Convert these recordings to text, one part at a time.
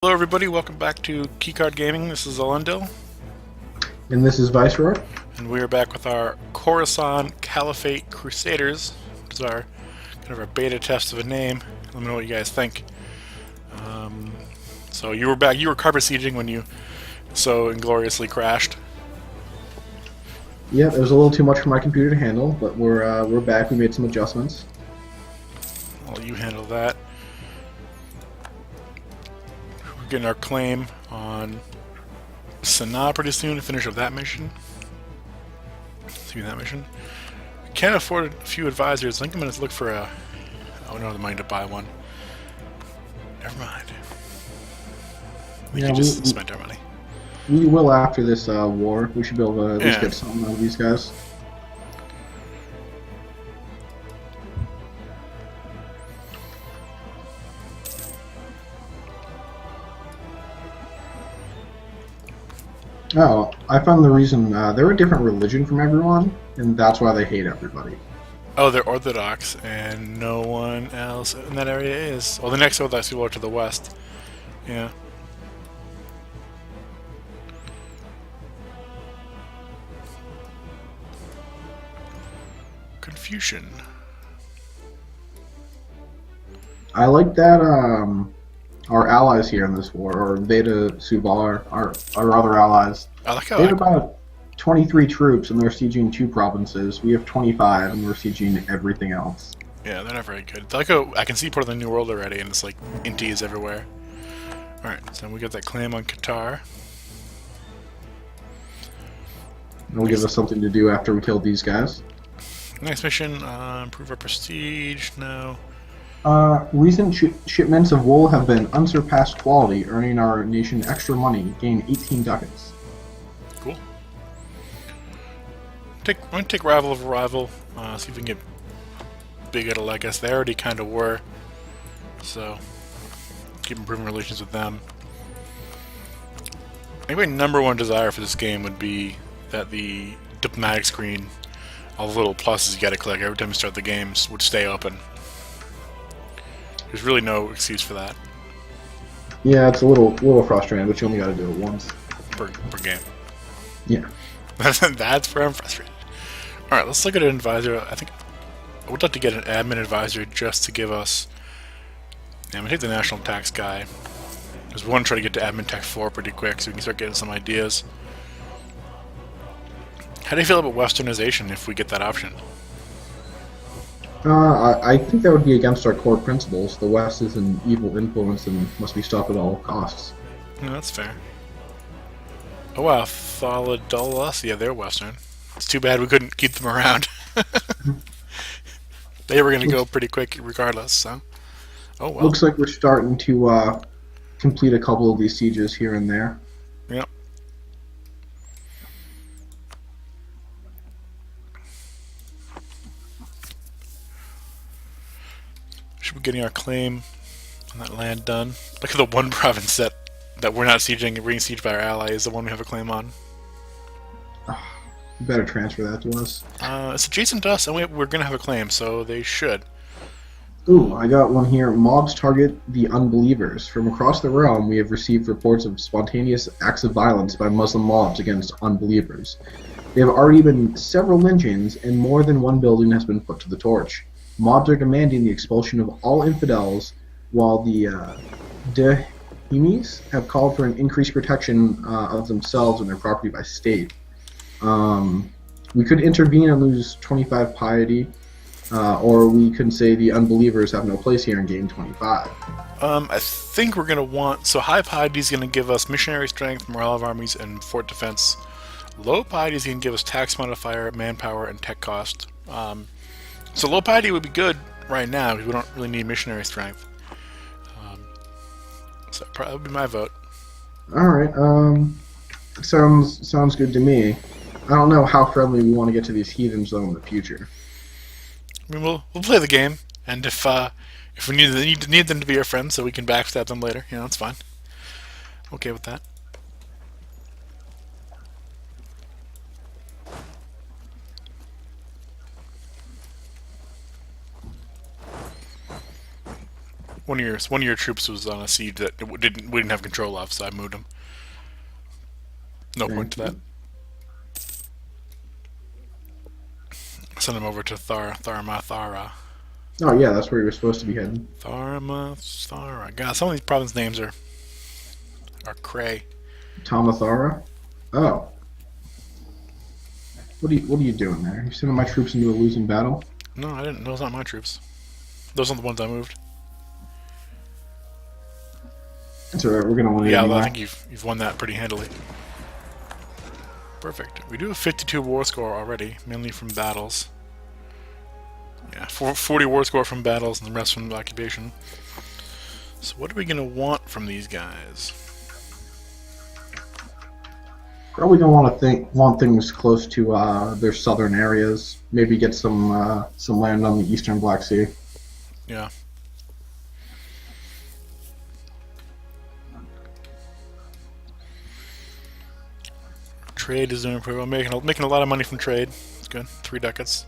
Hello everybody, welcome back to Keycard Gaming. This is Elendil, And this is Viceroy. and we are back with our Khorasan Caliphate Crusaders, which is our kind of our beta test of a name. Let me know what you guys think. So you were back, you were carpet sieging when you so ingloriously crashed. Yeah, it was a little too much for my computer to handle, but we're back. We made some adjustments. Well, you handle that. We're getting our claim on Sanaa pretty soon to finish up that mission. See that mission. We can't afford a few advisors. I think I'm going to look for a... Oh, no, the money to buy one. Never mind. We can just spend our money. We will after this war. We should be able to at least Yeah. get something out of these guys. Oh, I found the reason they're a different religion from everyone, and that's why they hate everybody. Oh, they're Orthodox, and no one else in that area is. Well, the next Orthodox people are to the west. Yeah. Confucian. I like that our allies here in this war, or Veda Suvar, our other allies, I like how they have about 23 troops and they're sieging 2 provinces. We have 25 and we're sieging everything else. yeah, they're not very good. I like how I can see part of the New World already, and it's like inties everywhere. Alright, so we got that claim on Qatar. It'll give us something to do after we kill these guys. Next mission, improve our prestige. No. Recent shipments of wool have been unsurpassed quality, earning our nation extra money, gain 18 ducats. Cool. I'm gonna take rival of rival. See if we can get big at it like us. They already kind of were. So keep improving relations with them. I think my number one desire for this game would be that the diplomatic screen, all the little pluses you gotta click every time you start the games, would stay open. There's really no excuse for that Yeah, it's a little frustrating, but you only got to do it once. per game. Yeah. That's where I'm frustrated. Alright, let's look at an advisor. I think I would like to get an admin advisor just to give us... Yeah, I'm going to take the national tax guy. Because we want to try to get to admin tech 4 pretty quick so we can start getting some ideas. How do you feel about westernization if we get that option? I think that would be against our core principles. The West is an evil influence and must be stopped at all costs. Yeah, that's fair. Oh wow, Thaladolas. Yeah, they're western. It's too bad we couldn't keep them around. They were going to go pretty quick regardless, so... Oh well. Looks like we're starting to complete a couple of these sieges here and there. Yep. Should be getting our claim on that land done. Look at the one province that we're not sieging and being sieged by our ally is the one we have a claim on. You better transfer that to us. It's adjacent to us, and we're going to have a claim, so they should. Ooh, I got one here. Mobs target the unbelievers. From across the realm, we have received reports of spontaneous acts of violence by Muslim mobs against unbelievers. There have already been several lynchings, and more than one building has been put to the torch. Mobs are demanding the expulsion of all infidels, while the Dehimis have called for an increased protection of themselves and their property by state. We could intervene and lose 25 piety, or we could say the unbelievers have no place here and gain 25. I think we're going to want... So high piety is going to give us missionary strength, morale of armies, and fort defense. Low piety is going to give us tax modifier, manpower, and tech cost. So low piety would be good right now because we don't really need missionary strength. So that would be my vote. All right. Sounds good to me. I don't know how friendly we want to get to these heathens though in the future. I mean, we'll play the game, and if we need them to be our friends, so we can backstab them later, that's fine. Okay with that. one of your troops was on a siege that we didn't have control of, so I moved him. No point to that. Send him over to Thara. Oh yeah, that's where you're supposed to be heading. Thara. God, some of these province names are cray. Tamathara? Oh. What are you doing there? You sending my troops into a losing battle? No, I didn't. Those aren't my troops. Those aren't the ones I moved. That's alright, we're gonna win it Yeah, anyway. I think you've won that pretty handily. Perfect. We do have 52 war score already, mainly from battles. Yeah, 40 war score from battles and the rest from the occupation. So what are we gonna want from these guys? Probably gonna want things close to their southern areas. Maybe get some land on the eastern Black Sea. Yeah. Trade is doing pretty well. Making a lot of money from trade. It's good. 3 ducats.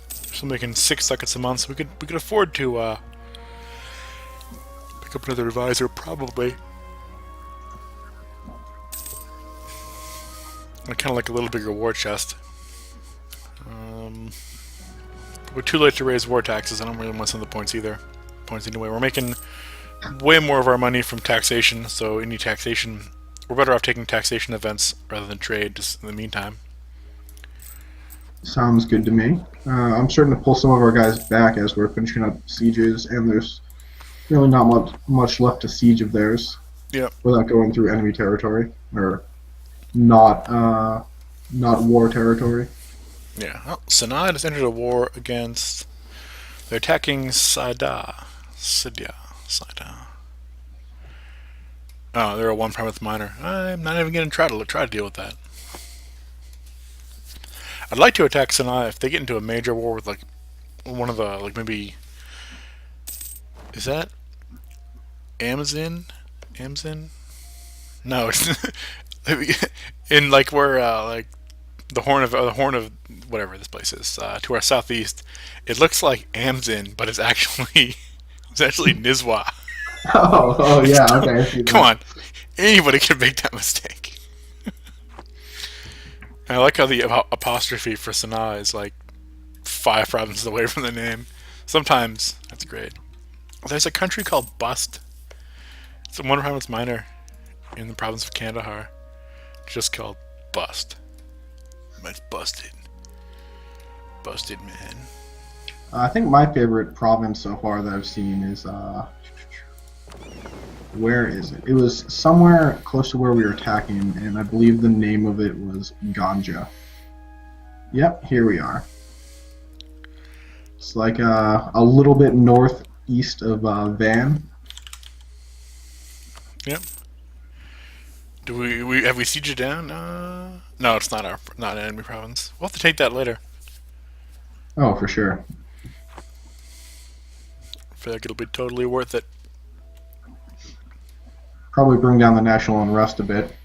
Still making 6 ducats a month, so we could afford to pick up another advisor probably. I kind of like a little bigger war chest. We're too late to raise war taxes. I don't really want some of the points either. Points anyway. We're making way more of our money from taxation, so any taxation, we're better off taking taxation events rather than trade just in the meantime. Sounds good to me. I'm starting to pull some of our guys back as we're finishing up sieges, and there's really not much left to siege of theirs. Yep. Without going through enemy territory or not war territory. Yeah. Oh, Sanaa has entered a war against. They're attacking Sidya. Oh, they're a 1 province minor. I'm not even going to try to deal with that. I'd like to attack Sanaa if they get into a major war with like one of the maybe. Is that Amazon? No, it's in like where the horn of whatever this place is to our southeast. It looks like Amzin, but it's actually Nizwa. Oh yeah, okay. I see Come that. on, anybody can make that mistake. I like how the apostrophe for Sanaa is like 5 provinces away from the name. Sometimes that's great. There's a country called Bust. It's a 1 province minor in the province of Kandahar, just called Bust. It's busted. Busted, man. I think my favorite province so far that I've seen is where is it? It was somewhere close to where we were attacking, and I believe the name of it was Ganja. Yep, here we are. It's like a little bit northeast of Van. Yep. Do we have we sieged it down? No, it's not an enemy province. We'll have to take that later. Oh, for sure. I feel like it'll be totally worth it. Probably bring down the national unrest a bit.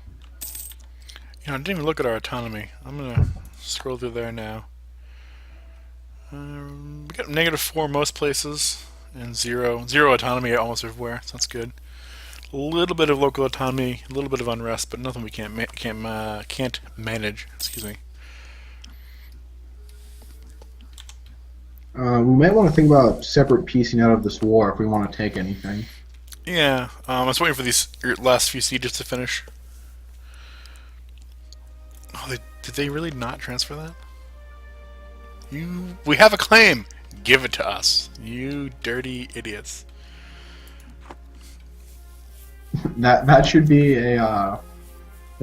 I didn't even look at our autonomy. I'm gonna scroll through there now. We got -4 most places and zero autonomy almost everywhere. So that's good. A little bit of local autonomy, a little bit of unrest, but nothing we can't manage. Excuse me. We might want to think about separate piecing out of this war if we want to take anything. Yeah, I was waiting for these last few sieges to finish. Oh, did they really not transfer that? We have a claim. Give it to us, you dirty idiots. That should be an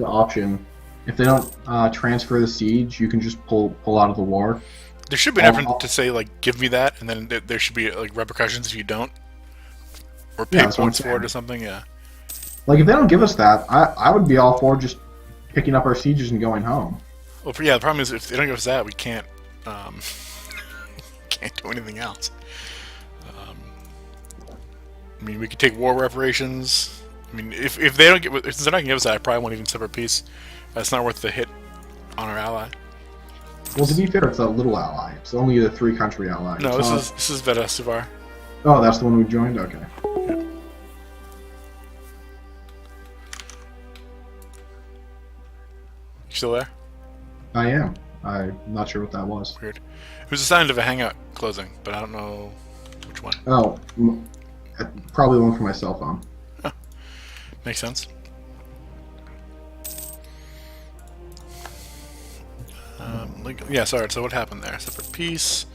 option. If they don't transfer the siege, you can just pull out of the war. There should be an option to say like, give me that, and then there should be like repercussions if you don't, or pay points for it or something. Yeah. Like if they don't give us that, I would be all for just picking up our sieges and going home. Well, yeah. The problem is if they don't give us that, we can't can't do anything else. I mean, we could take war reparations. I mean, if they don't if they're not gonna give us that, I probably won't even separate peace. That's not worth the hit on our ally. Well, to be fair, it's a little ally. It's only a 3-country ally. No, this is Veda Suvar. Oh, that's the one we joined? Okay. You still there? I am. I'm not sure what that was. Weird. It was a sign of a hangout closing, but I don't know which one. Oh, probably one for my cell phone. Huh. Makes sense. Yeah, sorry, so what happened there? Separate peace.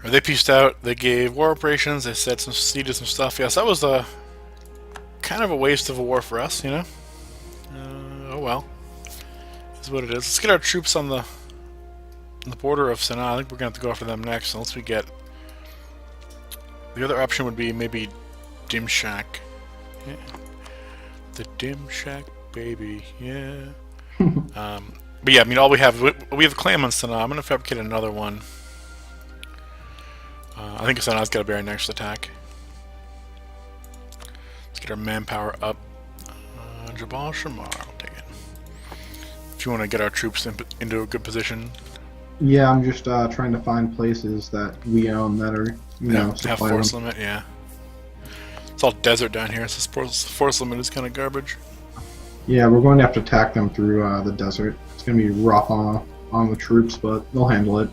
Or they pieced out, they gave war operations, they said some ceded some stuff. Yes, that was a kind of a waste of a war for us, you know? Oh well. Is what it is. Let's get our troops on the border of Sanaa. I think we're gonna have to go after them next, unless we get... The other option would be maybe Dimshak. Yeah. The Dimshak baby, yeah. But yeah, I mean, all we have a claim on Sanaa. I'm gonna fabricate another one. I think Sanaa's got to be our next attack. Let's get our manpower up. Jabal Shamar, I'll take it. If you want to get our troops into a good position. Yeah, I'm just trying to find places that we own that are, you know, have force limit, yeah. It's all desert down here, so force limit is kind of garbage. Yeah, we're going to have to attack them through the desert. It's going to be rough on the troops, but they'll handle it.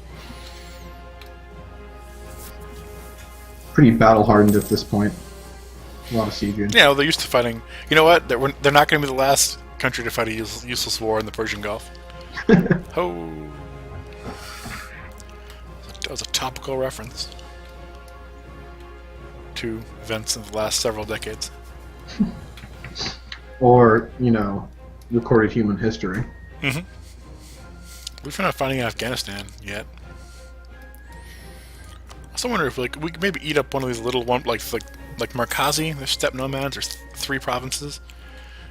Pretty battle-hardened at this point. A lot of sieging. Yeah, well, they're used to fighting. You know what? They're not going to be the last country to fight a useless war in the Persian Gulf. Oh. That was a topical reference to events of the last several decades. Or, you know, recorded human history. Mm-hmm. We're not fighting in Afghanistan yet. I also wonder if we could maybe eat up one of these little like Markazi, the steppe nomads. There's 3 provinces.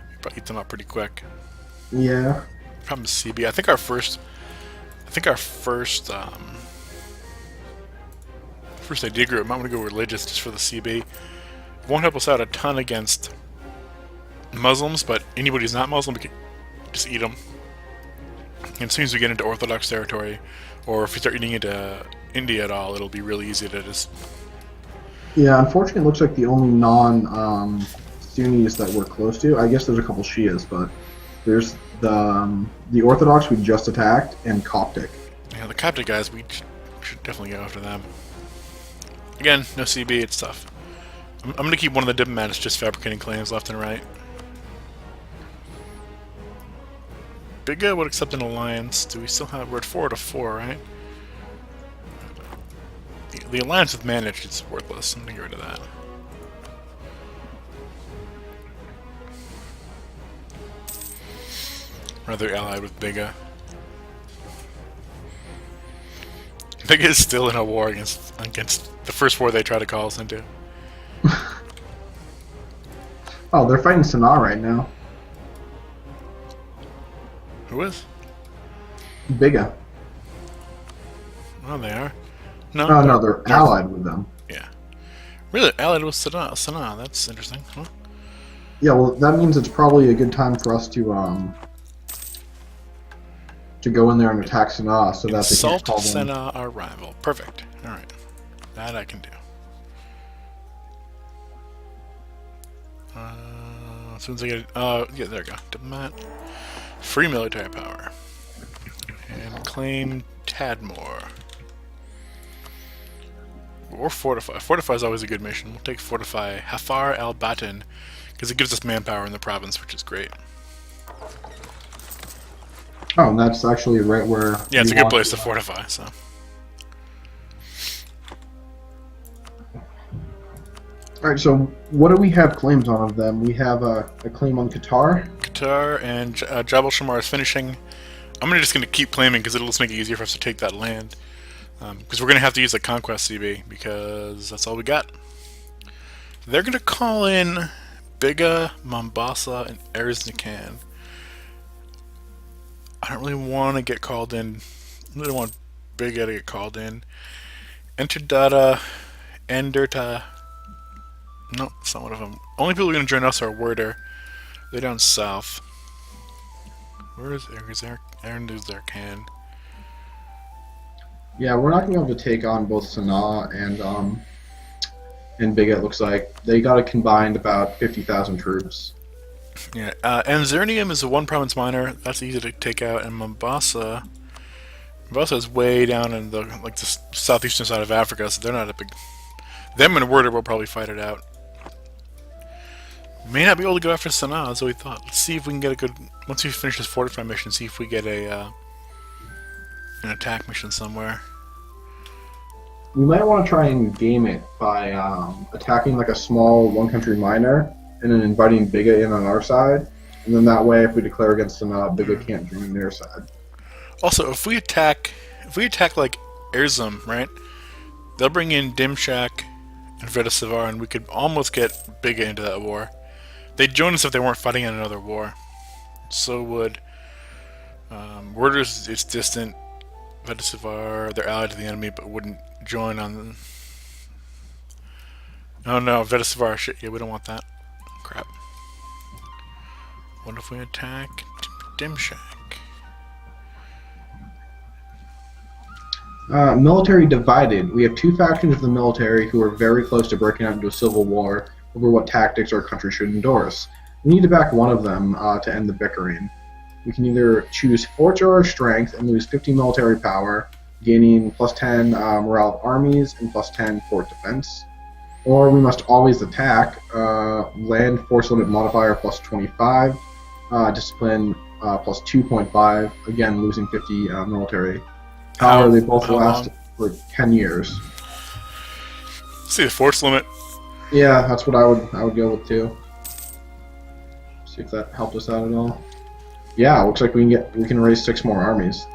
We probably eat them up pretty quick. Yeah. Problem is CB. I think our first idea group might want to go religious just for the CB. It won't help us out a ton against Muslims, but anybody who's not Muslim, we can just eat them. And as soon as we get into Orthodox territory, or if we start eating into India at all, it'll be really easy to just... Yeah, unfortunately it looks like the only non-Sunnis that we're close to, I guess there's a couple Shias, but there's the Orthodox we just attacked, and Coptic. Yeah, the Coptic guys, we should definitely go after them. Again, no CB, it's tough. I'm going to keep one of the diplomats just fabricating claims left and right. Biga would accept an alliance. Do we still have... We're at 4 to 4, right? The alliance with Managed is worthless. I'm going to get rid of that. Rather allied with Biga. Biga is still in a war against the first war they try to call us into. Oh, they're fighting Sanaa right now. Who is? Biga. Oh, they are. No, Oh, no, they're allied with them. Yeah. Really? Allied with Sanaa. That's interesting, huh? Yeah, well, that means it's probably a good time for us to go in there and attack Sanaa so that Insult they can call them. Sanaa, our rival. Perfect. Alright. That I can do. As soon as I get... yeah, there we go. Diplomat. Free military power. And claim Tadmor. Or Fortify. Fortify is always a good mission. We'll take Fortify Hafar al-Batin, because it gives us manpower in the province, which is great. Oh, and that's actually right where... Yeah, it's a good place to fortify, so... Alright, so what do we have claims on of them? We have a claim on Qatar. Qatar and Jabal Shamar is finishing. I'm just going to keep claiming because it'll just make it easier for us to take that land. Because we're going to have to use the Conquest CB because that's all we got. They're going to call in Biga, Mombasa, and Erzincan. I don't really want to get called in. I really want Biga to get called in. Enter Data, Enderta. No, it's not one of them. Only people who are going to join us are Werder. They're down south. Where is Erzincan? Yeah, we're not going to be able to take on both Sanaa and and Biga, it looks like they got a combined about 50,000 troops. Yeah, and Zernium is a one-province minor. That's easy to take out, and Mombasa is way down in the southeastern side of Africa, so they're not a big. Them and Werder will probably fight it out. May not be able to go after Sanaa as we thought. Let's see if we can get a good. Once we finish this fortify mission, see if we get an attack mission somewhere. We might want to try and game it by attacking like a small one-country minor and then inviting Biga in on our side, and then that way, if we declare against Sanaa, Biga can't join their side. Also, if we attack like Erzum, right? They'll bring in Dimshak and Vedisavar, and we could almost get Biga into that war. They'd join us if they weren't fighting in another war. So would Werder's. It's distant. Vedisavar, they're allied to the enemy, but wouldn't join on the. Oh no, Vedisavar, shit, yeah, we don't want that. Crap. What if we attack Dimshak? Military divided. We have two factions of the military who are very close to breaking out into a civil war over what tactics our country should endorse. We need to back one of them to end the bickering. We can either choose forge or strength and lose 50 military power, gaining plus 10 morale of armies and plus 10 fort defense. Or we must always attack, land force limit modifier plus 25, discipline plus 2.5, again losing 50 military power. They both last for 10 years. See the force limit. Yeah, that's what I would go with too. See if that helped us out at all. Yeah, looks like we can raise 6 more armies.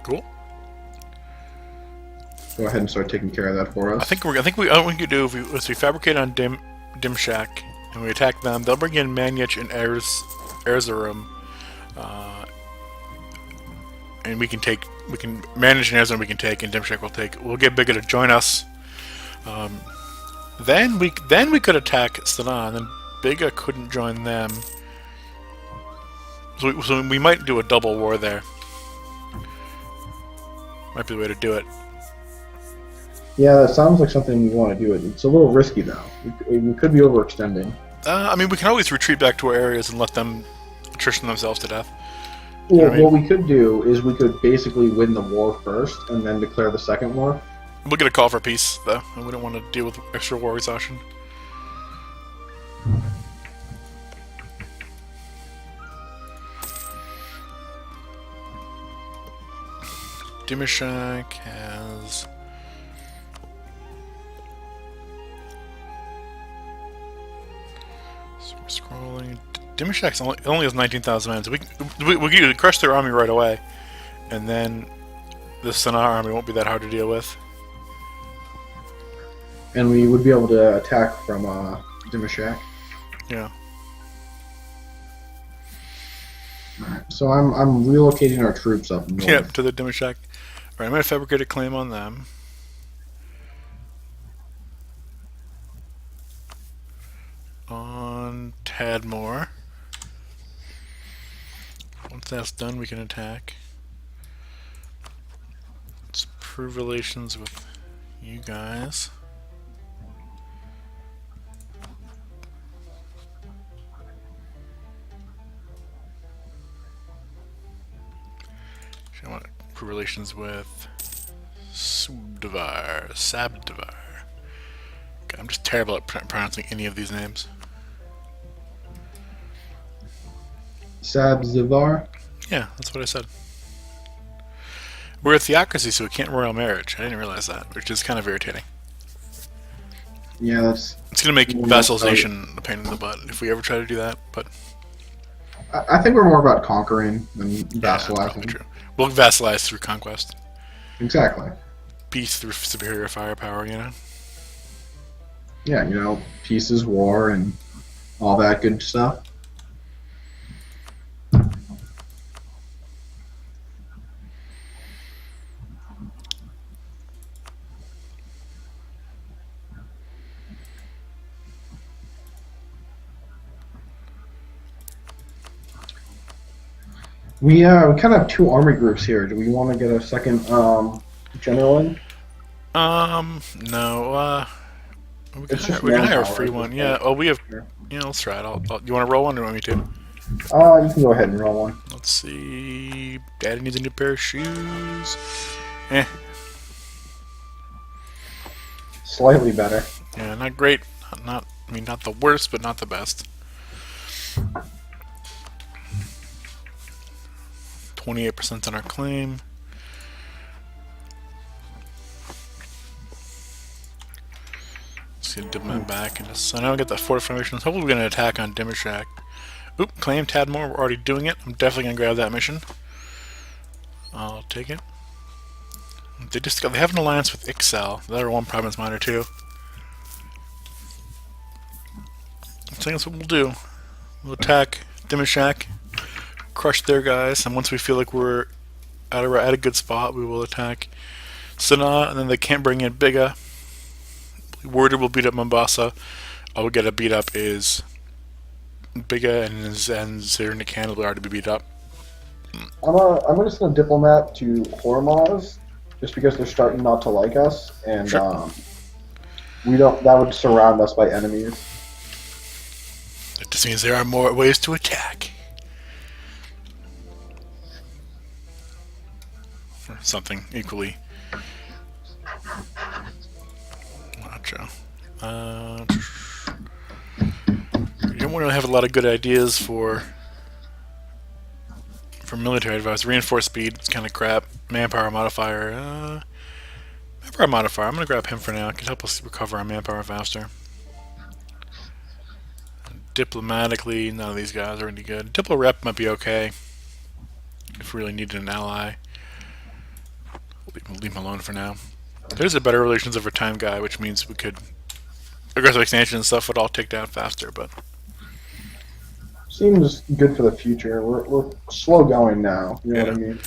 Cool. Go ahead and start taking care of that for us. I think what we could do if we fabricate on Dimshak and we attack them, they'll bring in Manyech and Erzurum, and we can manage an Erzurum we can take, and Dimshak will take. We'll get Biga to join us. Then we could attack Sanaa, and then Biga couldn't join them. So we might do a double war there. Might be the way to do it. Yeah, that sounds like something we want to do. It's a little risky, though. We could be overextending. I mean, we can always retreat back to our areas and let them attrition themselves to death. Well, what we could do is we could basically win the war first and then declare the second war. We'll get a call for peace, though, and we don't want to deal with extra war exhaustion. Dimashak has... So we're scrolling. Dimashak only has 19,000 men, so we could crush their army right away, and then the Sanaa army won't be that hard to deal with. And we would be able to attack from Dimashak. Yeah. Alright, so I'm relocating our troops up north. Yep, to the Dimashak. Alright, I'm going to fabricate a claim on them. On Tadmor. Once that's done, we can attack. Let's improve relations with you guys. I want to improve relations with Sabdivar. God, I'm just terrible at pronouncing any of these names. Sabdivar? Yeah, that's what I said. We're a theocracy, so we can't royal marriage. I didn't realize that, which is kind of irritating. Yeah, it's going to make vassalization a pain in the butt if we ever try to do that, but... I think we're more about conquering than vassalizing. Yeah, true. We'll vassalize through conquest. Exactly. Peace through superior firepower, you know? Yeah, peace is war and all that good stuff. We kind of have 2 army groups here. Do we want to get a second general in? No. It's just we can hire a manpower. free one. Yeah. Oh, we have. Yeah, let's try it. You want to roll one, or want me to? You can go ahead and roll one. Let's see. Daddy needs a new pair of shoes. Eh. Slightly better. Yeah, not great. I mean, not the worst, but not the best. 28% on our claim. Let's get Diplomat back. And so now we get the fortifications. Hopefully we're going to attack on Dimashak. Oop, claim Tadmor. We're already doing it. I'm definitely going to grab that mission. I'll take it. They have an alliance with Ixal. The other one province miner too. I think that's what we'll do. We'll attack Dimashak, crush their guys, and once we feel like we're at a good spot, we will attack Sanaa, and then they can't bring in Biga. Worded will beat up Mombasa. All we gotta beat up is Biga and Zirnikan will already be beat up. I'm gonna send a diplomat to Hormuz, just because they're starting not to like us, and Sure. that would surround us by enemies. It just means there are more ways to attack. Or something equally macho. You don't really have a lot of good ideas for military advice. Reinforced speed, it's kind of crap. Manpower modifier, manpower modifier. I'm gonna grab him for now. It can help us recover our manpower faster. Diplomatically, none of these guys are any good. Diplo rep might be okay if we really needed an ally. We'll leave him alone for now. There's a better relations over time guy, which means we could aggressive expansion and stuff would all take down faster, but Seems good for the future. We're slow going now. You know what I mean?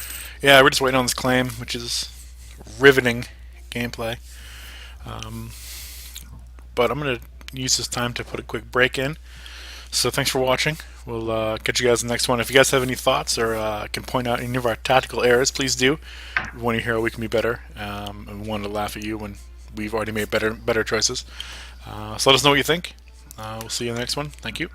yeah, we're just waiting on this claim, which is riveting gameplay. But I'm gonna use this time to put a quick break in. So thanks for watching. We'll catch you guys in the next one. If you guys have any thoughts or can point out any of our tactical errors, please do. We want to hear how we can be better, and we want to laugh at you when we've already made better choices. So let us know what you think. We'll see you in the next one. Thank you.